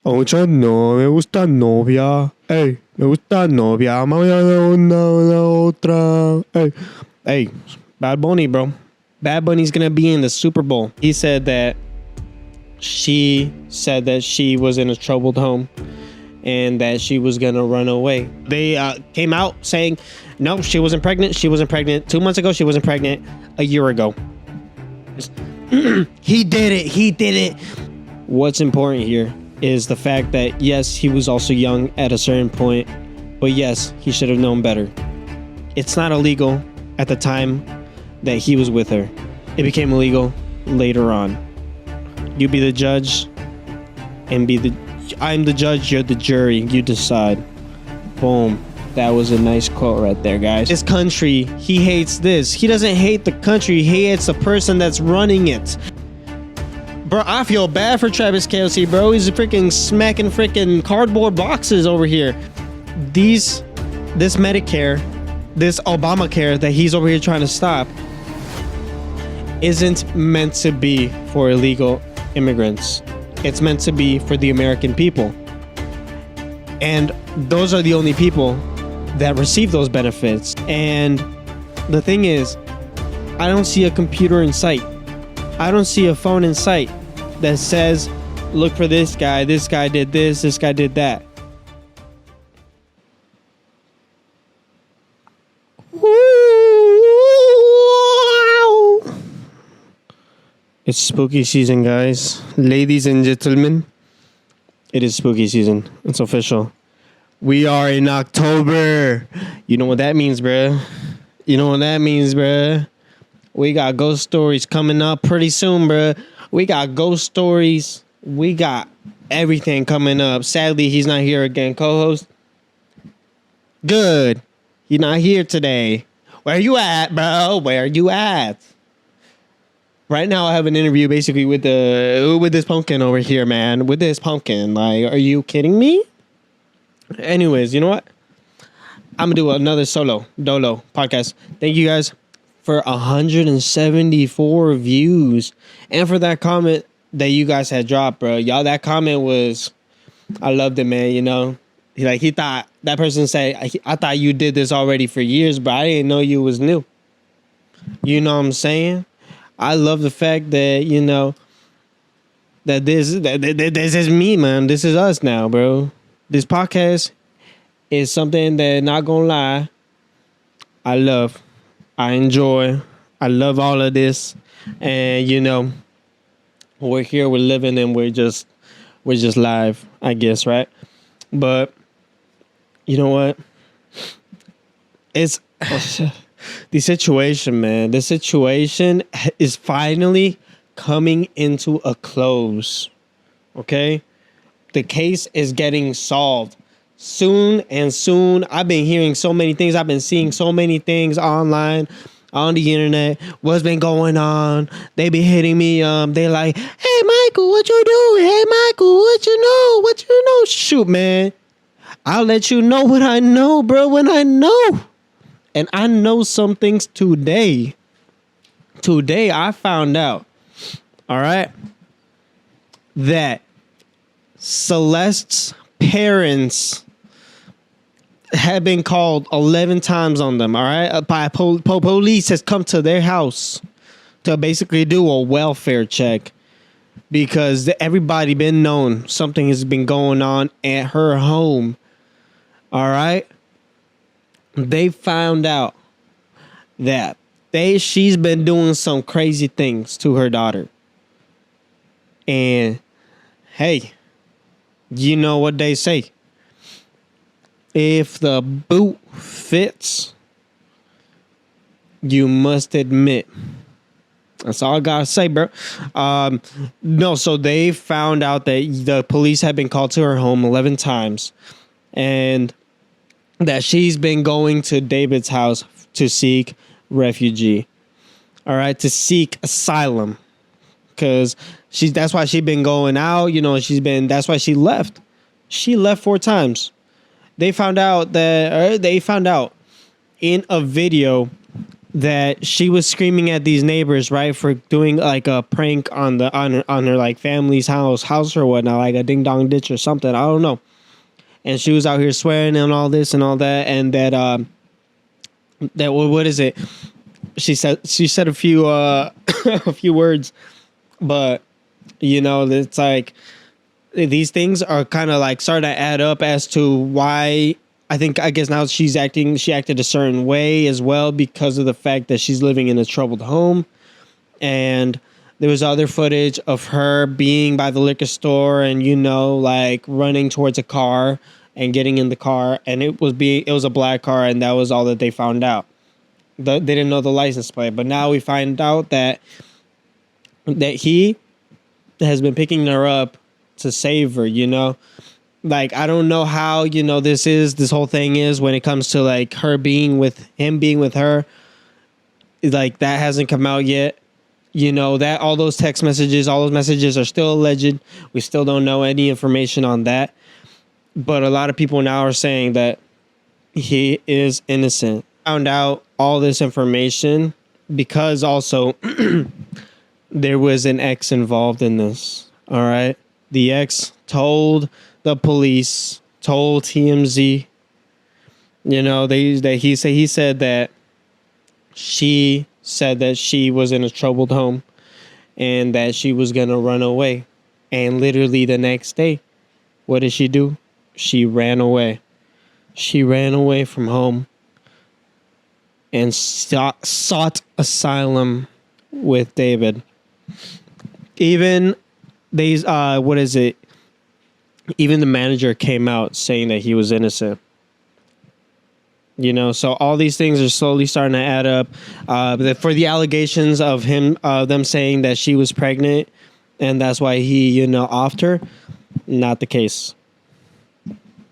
Ocho, no, me gusta novia. Ey, me gusta novia. Una otra. Hey, Bad Bunny, bro. Bad Bunny's gonna be in the Super Bowl. He said that she was in a troubled home and that she was gonna run away. They came out saying, no, she wasn't pregnant. She wasn't pregnant. 2 months ago, she wasn't pregnant. A year ago. He did it. He did it. What's important here is the fact that, yes, he was also young at a certain point, but yes, he should have known better. It's not illegal at the time that he was with her. It became illegal later on. You be the judge and I'm the judge, you're the jury, you decide. Boom. That was a nice quote right there, guys. This country, he hates this. He doesn't hate the country, he hates the person that's running it. Bro, I feel bad for Travis Kelce, bro. He's freaking smacking freaking cardboard boxes over here. This Medicare, this Obamacare that he's over here trying to stop isn't meant to be for illegal immigrants. It's meant to be for the American people. And those are the only people that receive those benefits. And the thing is, I don't see a computer in sight. I don't see a phone in sight that says, look for this guy did this guy did that. It's spooky season, guys. Ladies and gentlemen, it is spooky season. It's official. We are in October. You know what that means, bruh. You know what that means, bruh. We got ghost stories coming up pretty soon, bruh. We got ghost stories. We got everything coming up. Sadly, he's not here again. Co-host. Good. He's not here today. Where you at, bro? Where you at? Right now, I have an interview basically with this pumpkin over here, man. With this pumpkin. Like, are you kidding me? Anyways, you know what? I'm going to do another dolo podcast. Thank you guys for 174 views. And for that comment that you guys had dropped, bro. Y'all, that comment was... I loved it, man, you know? He thought... That person said, I thought you did this already for years, but I didn't know you was new. You know what I'm saying? I love the fact that, you know, that this is me, man. This is us now, bro. This podcast is something that, not gonna lie, I love. I enjoy. I love all of this. And, you know, we're here, we're living, and we're just live, I guess, right? But, you know what? It's... The situation, man. The situation is finally coming into a close. Okay? The case is getting solved soon and soon. I've been hearing so many things. I've been seeing so many things online, on the internet. What's been going on? They be hitting me. They like, hey, Michael, what you doing? Hey, Michael, what you know? What you know? Shoot, man. I'll let you know what I know, bro, when I know. And I know some things today. Today, I found out, all right, that Celeste's parents have been called 11 times on them, all right? By police has come to their house to basically do a welfare check because everybody been known something has been going on at her home, all right? They found out that she's been doing some crazy things to her daughter. And hey, you know what they say. If the boot fits, you must admit. That's all I gotta say, bro. No, so they found out that the police had been called to her home 11 times. And that she's been going to David's house to seek refugee. All right, to seek asylum. Because that's why she's been going out, you know, that's why she left. She left 4 times. They found out in a video that she was screaming at these neighbors, right, for doing like a prank on her like family's house or whatnot, like a ding dong ditch or something. I don't know. And she was out here swearing and all this and all that, and that what is it? She said a few a few words, but it's like these things are kind of like starting to add up as to why I guess now she acted a certain way as well because of the fact that she's living in a troubled home. And there was other footage of her being by the liquor store and, like running towards a car and getting in the car. And it was a black car, and that was all that they found out. They didn't know the license plate. But now we find out that he has been picking her up to save her, Like, I don't know how, this whole thing is when it comes to like him being with her. Like, that hasn't come out yet. That all those text messages, all those messages are still alleged. We still don't know any information on that. But a lot of people now are saying that he is innocent. Found out all this information because also there was an ex involved in this. All right. The ex told the police, told TMZ, he said that she said that she was in a troubled home and that she was going to run away. And literally the next day, what did she do? She ran away. She ran away from home and sought asylum with David. Even these, even the manager came out saying that he was innocent. So all these things are slowly starting to add up. For the allegations of them saying that she was pregnant and that's why he, offed her, not the case.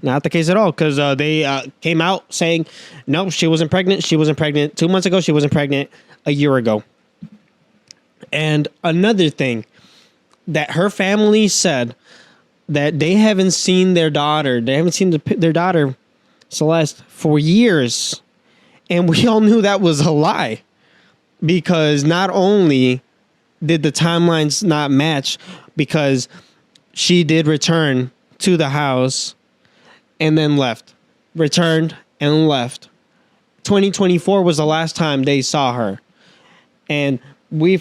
Not the case at all, because they came out saying, no, she wasn't pregnant. She wasn't pregnant 2 months ago. She wasn't pregnant a year ago. And another thing that her family said that they haven't seen their daughter. They haven't seen their daughter, Celeste, for years. And we all knew that was a lie. Because not only did the timelines not match, because she did return to the house and then left. Returned and left. 2024 was the last time they saw her. And we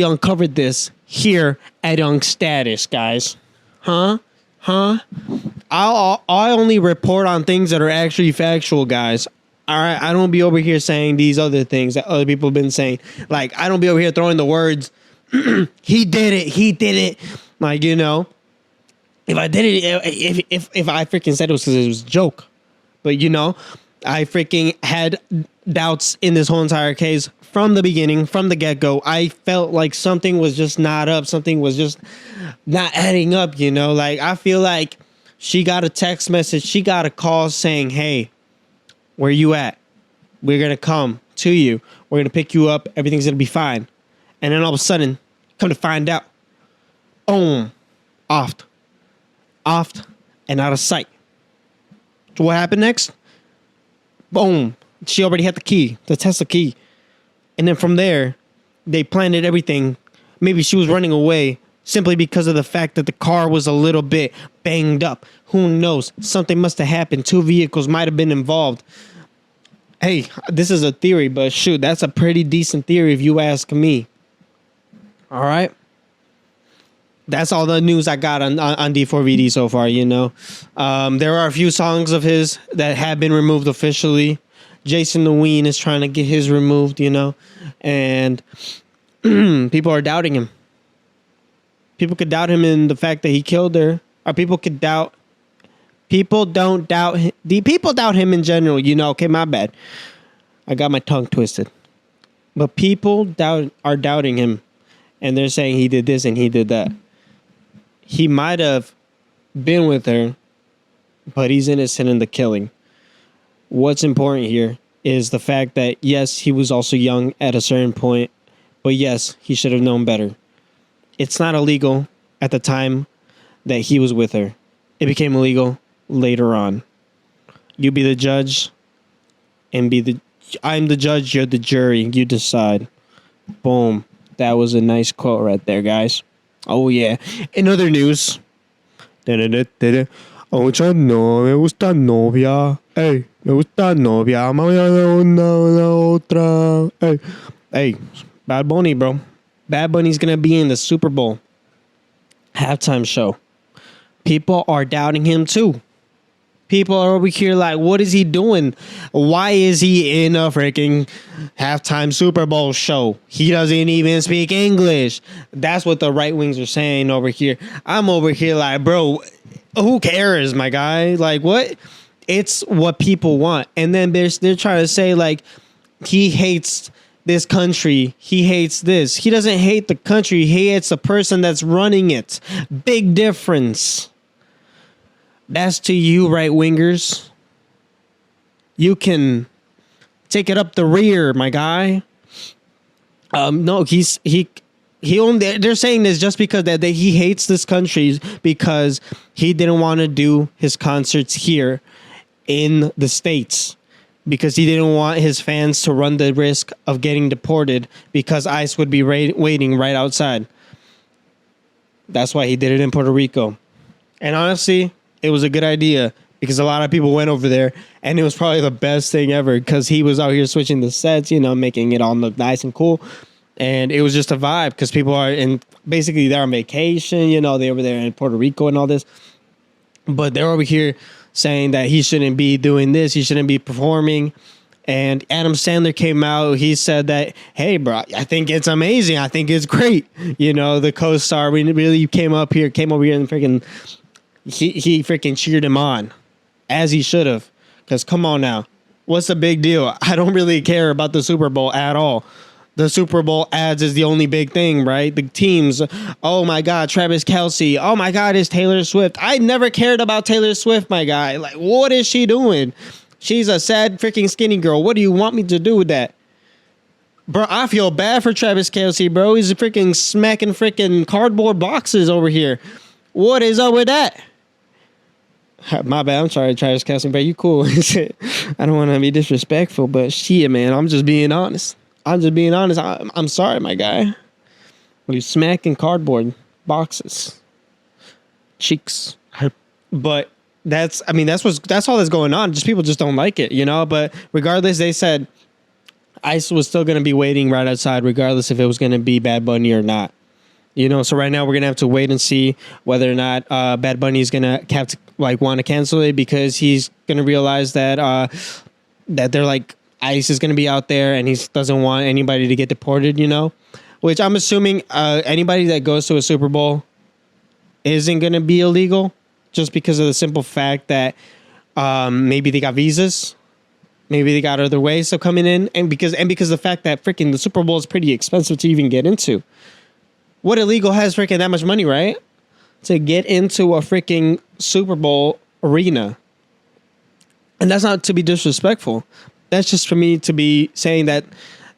uncovered this here at Young Status, guys. Huh? I only report on things that are actually factual, guys. All right, I don't be over here saying these other things that other people have been saying. Like, I don't be over here throwing the words, he did it. Like, if I did it, if I freaking said it was because it was a joke. But, I freaking had doubts in this whole entire case from the beginning, from the get-go. I felt like something was just not up. Something was just not adding up, Like, I feel like she got a text message. She got a call saying, hey, where you at? We're going to come to you. We're going to pick you up. Everything's going to be fine. And then all of a sudden, come to find out, boom, offed, and out of sight. So what happened next? Boom. She already had the key, the Tesla key. And then from there, they planted everything. Maybe she was running away simply because of the fact that the car was a little bit banged up. Who knows? Something must have happened. Two vehicles might have been involved. Hey, this is a theory, but shoot, that's a pretty decent theory if you ask me. All right? That's all the news I got on D4VD so far, There are a few songs of his that have been removed officially. Jason the Ween is trying to get his removed, and people are doubting him. People could doubt him in the fact that he killed her. Or people don't doubt him. People doubt him in general, Okay, my bad. I got my tongue twisted. But people are doubting him. And they're saying he did this and he did that. He might have been with her, but he's innocent in the killing. What's important here is the fact that, yes, he was also young at a certain point, but yes, he should have known better. It's not illegal at the time that he was with her. It became illegal later on. You be the judge and I'm the judge, you're the jury, you decide. Boom. That was a nice quote right there, guys. Oh, yeah. In other news. Ocho no, me gusta novia. Hey, me gusta novia. Una otra. Hey, Bad Bunny, bro. Bad Bunny's gonna be in the Super Bowl halftime show. People are doubting him too. People are over here like, what is he doing? Why is he in a freaking halftime Super Bowl show? He doesn't even speak English. That's what the right wings are saying over here. I'm over here like, bro, who cares, my guy? Like, what? It's what people want. And then they're trying to say, like, he hates this country. He hates this. He doesn't hate the country. He hates the person that's running it. Big difference. That's to you, right wingers. You can take it up the rear, my guy. No, he only, they're saying this just because that he hates this country because he didn't want to do his concerts here in the States because he didn't want his fans to run the risk of getting deported because ICE would be waiting right outside. That's why he did it in Puerto Rico. And honestly, it was a good idea because a lot of people went over there and it was probably the best thing ever because he was out here switching the sets, you know, making it all look nice and cool. And it was just a vibe because people are basically they're on vacation, you know, they were there in Puerto Rico and all this. But they're over here saying that he shouldn't be doing this. He shouldn't be performing. And Adam Sandler came out. He said that, hey, bro, I think it's amazing. I think it's great. You know, the co-star really came over here and freaking... He freaking cheered him on, as he should have. Because come on now, what's the big deal? I don't really care about the Super Bowl at all. The Super Bowl ads is the only big thing, right? The teams. Oh my God, Travis Kelce. Oh my God, it's Taylor Swift. I never cared about Taylor Swift, my guy. Like, what is she doing? She's a sad freaking skinny girl. What do you want me to do with that? Bro, I feel bad for Travis Kelce, bro. He's freaking smacking freaking cardboard boxes over here. What is up with that? My bad. I'm sorry, Travis Kelce, but you cool. I don't want to be disrespectful, but shit, man. I'm just being honest. I'm sorry, my guy. Well, you smacking cardboard boxes, cheeks. But that's all that's going on. Just people just don't like it, you know. But regardless, they said ICE was still going to be waiting right outside, regardless if it was going to be Bad Bunny or not. You know, so right now we're gonna have to wait and see whether or not Bad Bunny is gonna have to want to cancel it because he's gonna realize that that they're like ICE is gonna be out there and he doesn't want anybody to get deported. You know, which I'm assuming anybody that goes to a Super Bowl isn't gonna be illegal just because of the simple fact that maybe they got visas, maybe they got other ways of coming in, and because the fact that freaking the Super Bowl is pretty expensive to even get into. What illegal has freaking that much money, right? To get into a freaking Super Bowl arena. And that's not to be disrespectful. That's just for me to be saying that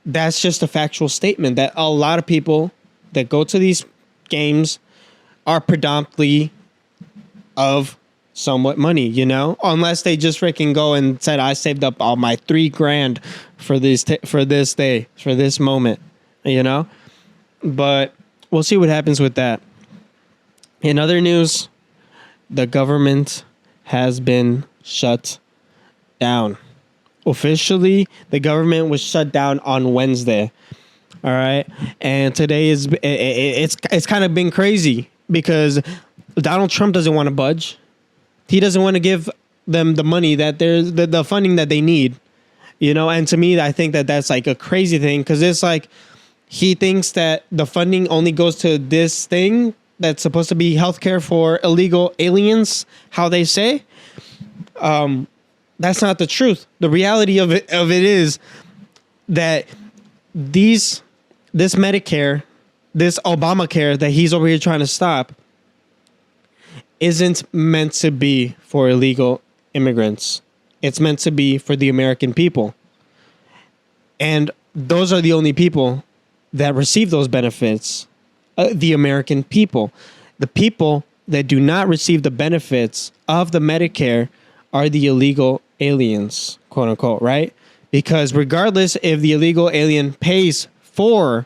that's just a factual statement that a lot of people that go to these games are predominantly of somewhat money, you know? Unless they just freaking go and said, I saved up all my $3,000 for this moment, you know? But we'll see what happens with that. In other news, the government has been shut down. Officially, the government was shut down on Wednesday. All right, and today it's kind of been crazy because Donald Trump doesn't want to budge. He doesn't want to give them the money that the funding that they need. You know, and to me, I think that that's like a crazy thing because it's like. He thinks that the funding only goes to this thing that's supposed to be healthcare for illegal aliens, how they say. That's not the truth. The reality of it is that this Medicare, this Obamacare that he's over here trying to stop isn't meant to be for illegal immigrants. It's meant to be for the American people. And those are the only people that receive those benefits, the American people. The people that do not receive the benefits of the Medicare are the illegal aliens, quote unquote, right? because regardless if the illegal alien pays for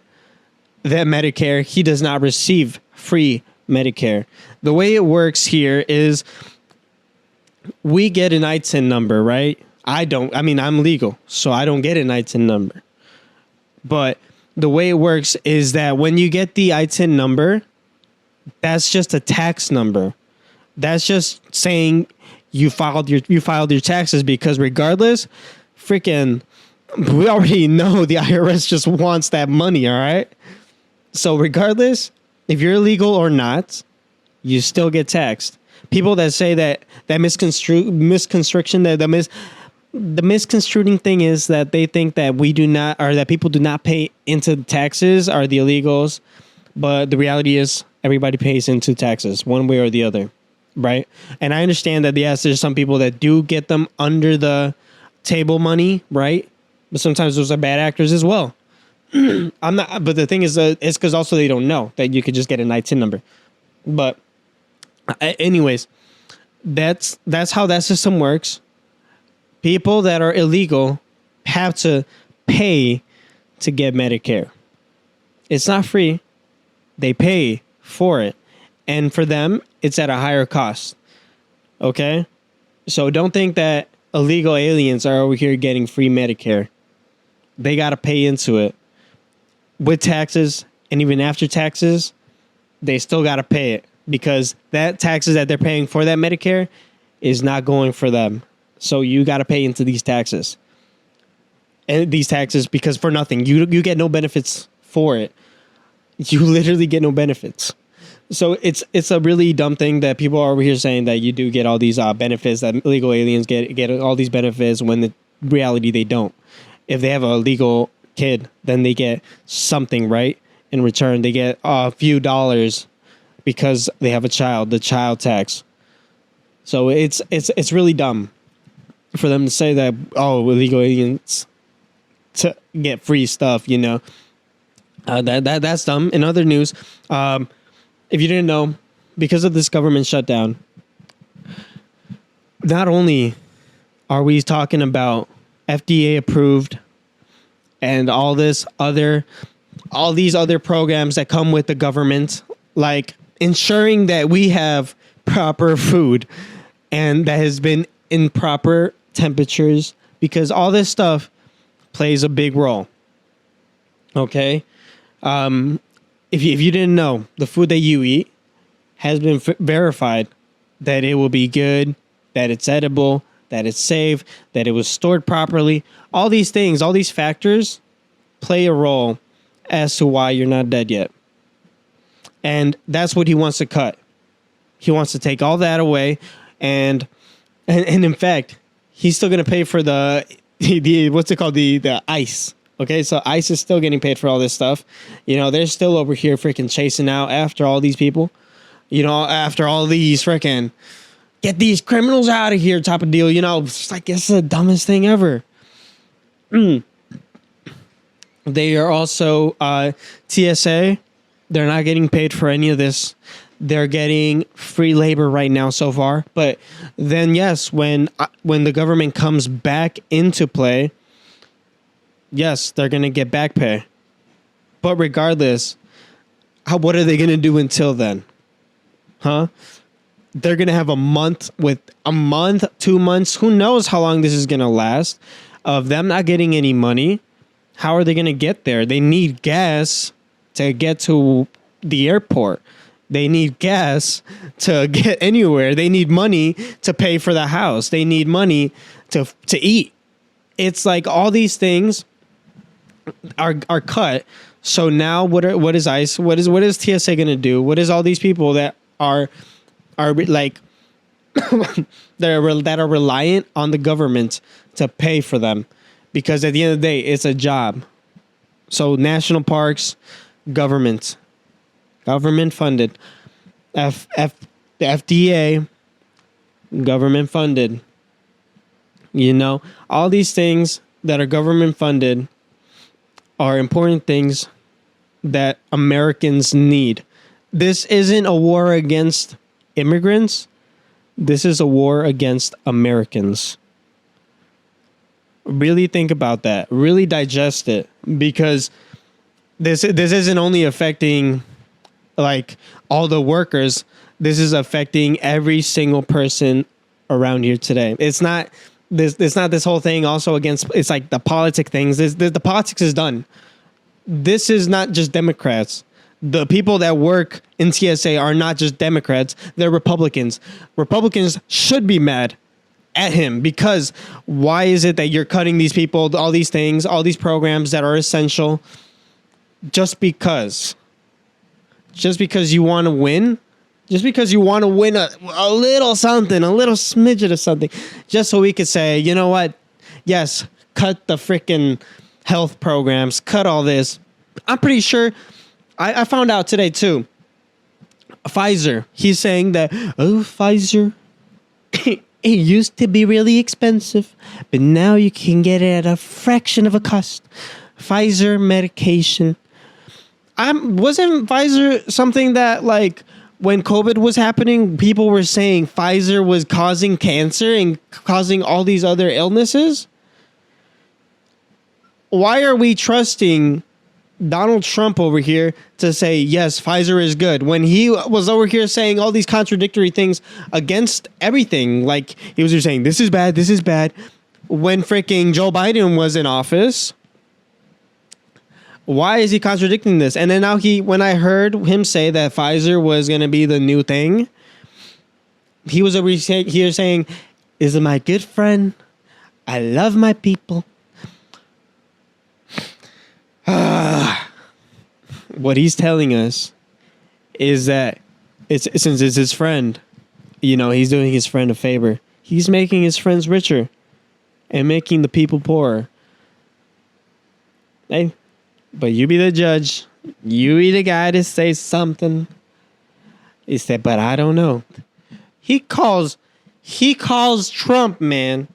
that Medicare, he does not receive free Medicare. The way it works here is we get an ITIN number, right? I'm legal, so I don't get an ITIN number. But the way it works is that when you get the ITIN number, that's just a tax number. That's just saying you filed your taxes, because regardless, freaking, we already know the IRS just wants that money, all right? So regardless, if you're illegal or not, you still get taxed. People that say that misconstruction, the misconstruing thing is that they think that we do not, or that people do not pay into taxes are the illegals. But the reality is everybody pays into taxes one way or the other, right? And I understand that, yes, there's some people that do get them under the table money, right? But sometimes those are bad actors as well. But the thing is, it's because also they don't know that you could just get an ITIN number. But anyways, that's how that system works. People that are illegal have to pay to get Medicare. It's not free. They pay for it. And for them, it's at a higher cost. Okay? So don't think that illegal aliens are over here getting free Medicare. They got to pay into it. With taxes, and even after taxes, they still got to pay it, because that taxes that they're paying for that Medicare is not going for them. So you got to pay into these taxes. And these taxes, because for nothing, you get no benefits for it. You literally get no benefits. So it's a really dumb thing that people are over here saying that you do get all these benefits, that illegal aliens get all these benefits, when the reality they don't. If they have a legal kid, then they get something, right? In return, they get a few dollars because they have a child, the child tax. So it's really dumb for them to say that, oh, illegal aliens to get free stuff, you know. That's dumb. In other news, if you didn't know, because of this government shutdown, not only are we talking about FDA approved and all these other programs that come with the government, like ensuring that we have proper food and that has been in proper temperatures, because all this stuff plays a big role. Okay? If you didn't know, the food that you eat has been verified that it will be good, that it's edible, that it's safe, that it was stored properly. All these things, all these factors play a role as to why you're not dead yet. And that's what he wants to cut. He wants to take all that away. And in fact, he's still going to pay for the what's it called? The ICE. Okay, so ICE is still getting paid for all this stuff. You know, they're still over here freaking chasing out after all these people. You know, after all these freaking get these criminals out of here type of deal. You know, it's like, it's the dumbest thing ever. They are also TSA. They're not getting paid for any of this. They're getting free labor right now so far. But then, yes, when the government comes back into play, yes, they're going to get back pay. But regardless, what are they going to do until then? Huh? They're going to have a month, 2 months. Who knows how long this is going to last of them not getting any money. How are they going to get there? They need gas to get to the airport. They need gas to get anywhere. They need money to pay for the house. They need money to eat. It's like all these things are cut. So now what is ICE? What is TSA going to do? What is all these people that are like that are reliant on the government to pay for them? Because at the end of the day, it's a job. So national parks, government funded. The FDA, government funded. You know, all these things that are government funded are important things that Americans need. This isn't a war against immigrants. This is a war against Americans. Really think about that. Really digest it, because this isn't only affecting like all the workers. This is affecting every single person around here today. It's not this. It's not this whole thing also against. It's like the politic things. The politics is done. This is not just Democrats. The people that work in TSA are not just Democrats. They're Republicans. Republicans should be mad at him, because why is it that you're cutting these people, all these things, all these programs that are essential, just because you want to win? Just because you want to win a little something, a little smidget of something, just so we could say, you know what? Yes, cut the freaking health programs, cut all this. I'm pretty sure, I found out today too, Pfizer, he's saying that, oh, Pfizer, it used to be really expensive, but now you can get it at a fraction of a cost. Pfizer medication. Wasn't Pfizer something that, like, when COVID was happening, people were saying Pfizer was causing cancer and causing all these other illnesses? Why are we trusting Donald Trump over here to say, yes, Pfizer is good, when he was over here saying all these contradictory things against everything? Like, he was just saying, this is bad, this is bad. When freaking Joe Biden was in office, why is he contradicting this? And then now when I heard him say that Pfizer was going to be the new thing, he was over here saying, this is my good friend. I love my people. What he's telling us is that since it's his friend, he's doing his friend a favor. He's making his friends richer and making the people poorer. Hey, but you be the judge. You be the guy to say something. He said, but I don't know. He calls Trump, man.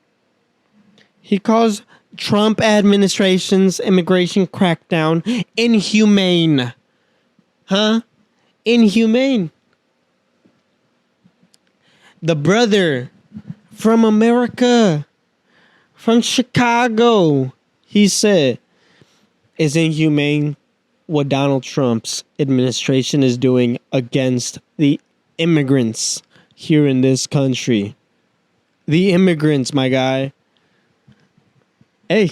He calls Trump administration's immigration crackdown inhumane. Huh? Inhumane. The brother from America, from Chicago, he said, it's inhumane what Donald Trump's administration is doing against the immigrants here in this country. The immigrants, my guy. Hey,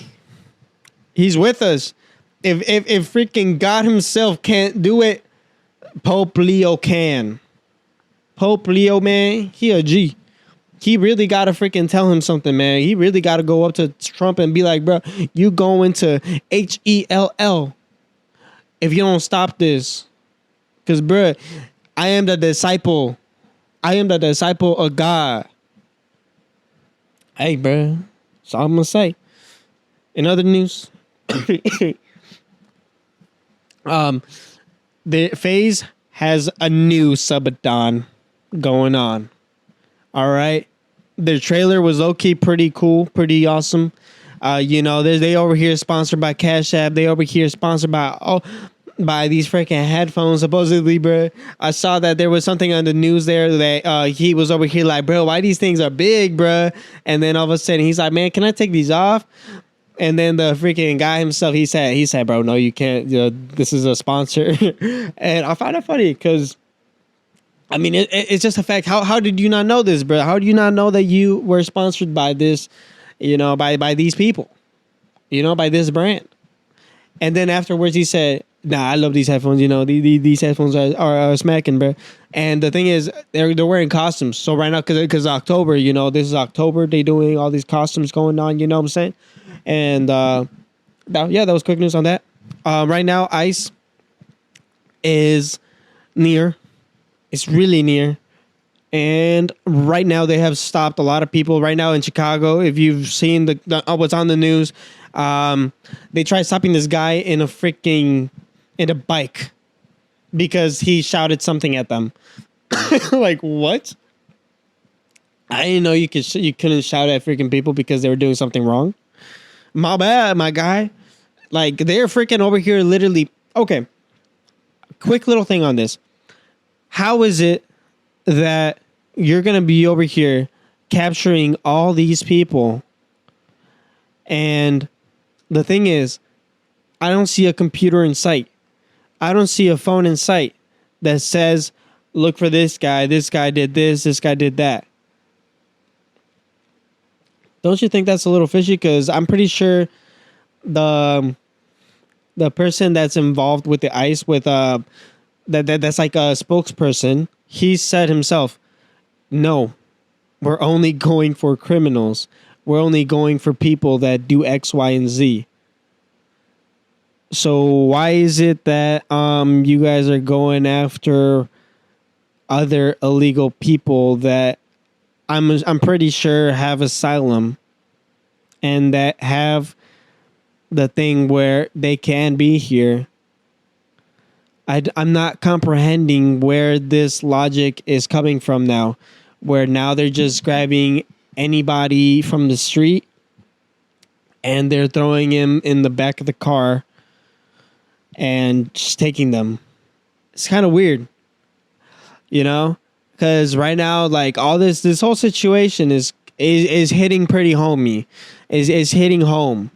he's with us. If freaking God himself can't do it, Pope Leo can. Pope Leo, man, he a G. He really got to freaking tell him something, man. He really got to go up to Trump and be like, bro, you going to HELL if you don't stop this. Because, bro, I am the disciple. I am the disciple of God. Hey, bro, that's all I'm going to say. In other news, the FaZe has a new subathon going on. All right. Their trailer was low-key pretty cool, pretty awesome. They over here sponsored by Cash App. They over here sponsored by these freaking headphones, supposedly, bro. I saw that there was something on the news there that he was over here like, bro, why these things are big, bro? And then all of a sudden he's like, man, can I take these off? And then the freaking guy himself, he said, bro, no, you can't. This is a sponsor. And I find it funny because, I mean, it's just a fact. How did you not know this, bro? How do you not know that you were sponsored by this, by these people, by this brand? And then afterwards he said, nah, I love these headphones. These headphones are smacking, bro. And the thing is, they're wearing costumes. So right now, because October, this is October, they doing all these costumes going on. You know what I'm saying? And that was quick news on that. Right now, ICE is near. It's really near. And right now, they have stopped a lot of people. Right now in Chicago, if you've seen what's on the news, they tried stopping this guy in a bike because he shouted something at them. Like, what? I didn't know you couldn't shout at freaking people because they were doing something wrong. My bad, my guy. Like, they're freaking over here literally. Okay. Quick little thing on this. How is it that you're going to be over here capturing all these people And the thing is, I don't see a computer in sight. I don't see a phone in sight that says, look for this guy did this guy did that. Don't you think that's a little fishy? Because I'm pretty sure the person that's involved with the ICE with that's like a spokesperson, he said himself, no, we're only going for criminals. We're only going for people that do X, Y, and Z. So why is it that you guys are going after other illegal people that I'm pretty sure have asylum and that have the thing where they can be here? I'm not comprehending where this logic is coming from now, where now they're just grabbing anybody from the street and they're throwing him in the back of the car and just taking them. It's kind of weird, you know, because right now, like, all this whole situation is hitting pretty homey, is hitting home,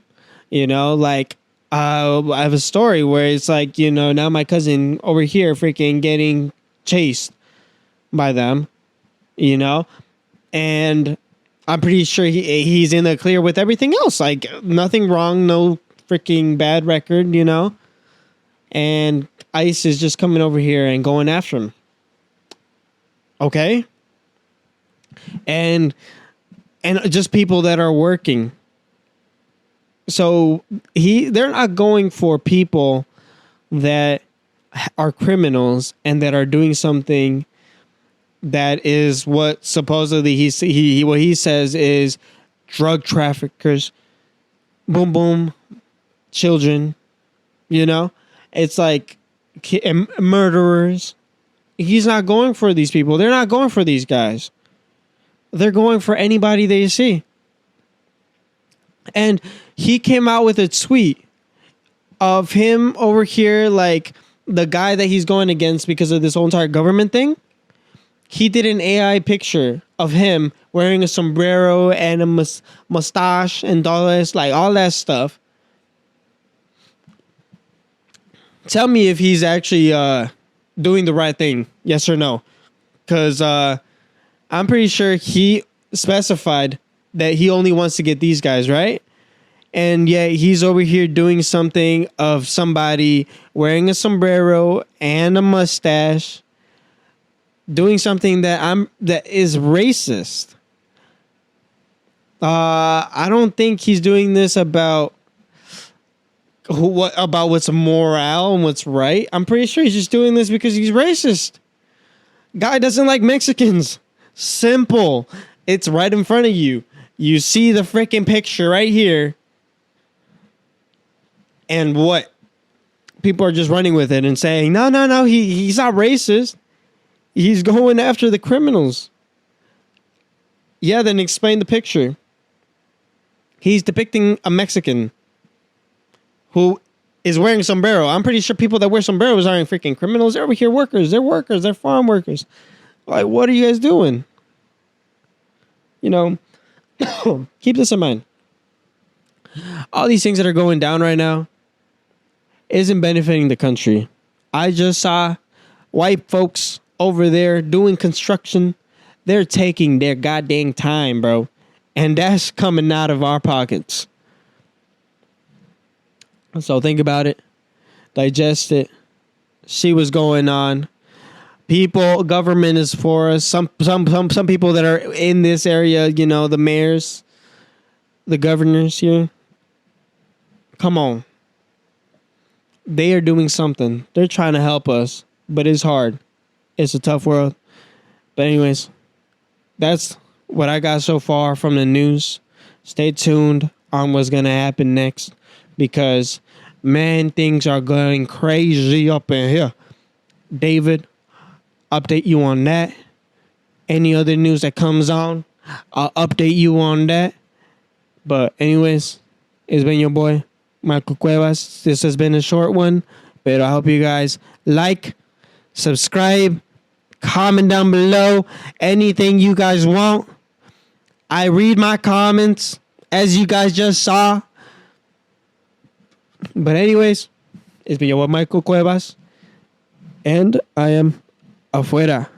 you know. Like, I have a story where it's like, you know, now my cousin over here freaking getting chased by them, you know, and I'm pretty sure he's in the clear with everything else, like nothing wrong, no freaking bad record, you know. And ICE is just coming over here and going after him. Okay? And just people that are working. So they're not going for people that are criminals and that are doing something that is what supposedly what he says is drug traffickers, boom boom, children, you know. It's like murderers. He's not going for these people. They're not going for these guys. They're going for anybody they see. And he came out with a tweet of him over here, like the guy that he's going against because of this whole entire government thing. He did an AI picture of him wearing a sombrero and a mustache and dollars, like all that stuff. Tell me if he's actually doing the right thing, yes or no. Because I'm pretty sure he specified that he only wants to get these guys, right? And yet he's over here doing something of somebody wearing a sombrero and a mustache, doing something that is racist. I don't think he's doing this about what's moral and what's right. I'm pretty sure he's just doing this because he's racist. Guy doesn't like Mexicans. Simple. It's right in front of you. You see the freaking picture right here. And what? People are just running with it and saying, no, he's not racist. He's going after the criminals. Yeah, then explain the picture. He's depicting a Mexican who is wearing a sombrero. I'm pretty sure people that wear sombreros aren't freaking criminals. They're over here workers. They're workers. They're farm workers. Like, what are you guys doing? You know, keep this in mind. All these things that are going down right now isn't benefiting the country. I just saw white folks over there doing construction. They're taking their goddamn time, bro. And that's coming out of our pockets. So think about it. Digest it. See what's going on. Government is for us. Some people that are in this area, you know, the mayors, the governors here. Come on. They are doing something. They're trying to help us, but it's hard. It's a tough world. But anyways, that's what I got so far from the news. Stay tuned on what's going to happen next because, man, things are going crazy up in here. David, update you on that. Any other news that comes on, I'll update you on that. But anyways, it's been your boy, Michael Cuevas. This has been a short one, but I hope you guys like, subscribe, comment down below anything you guys want. I read my comments as you guys just saw. But anyways, it's been your boy Michael Cuevas, and I am afuera.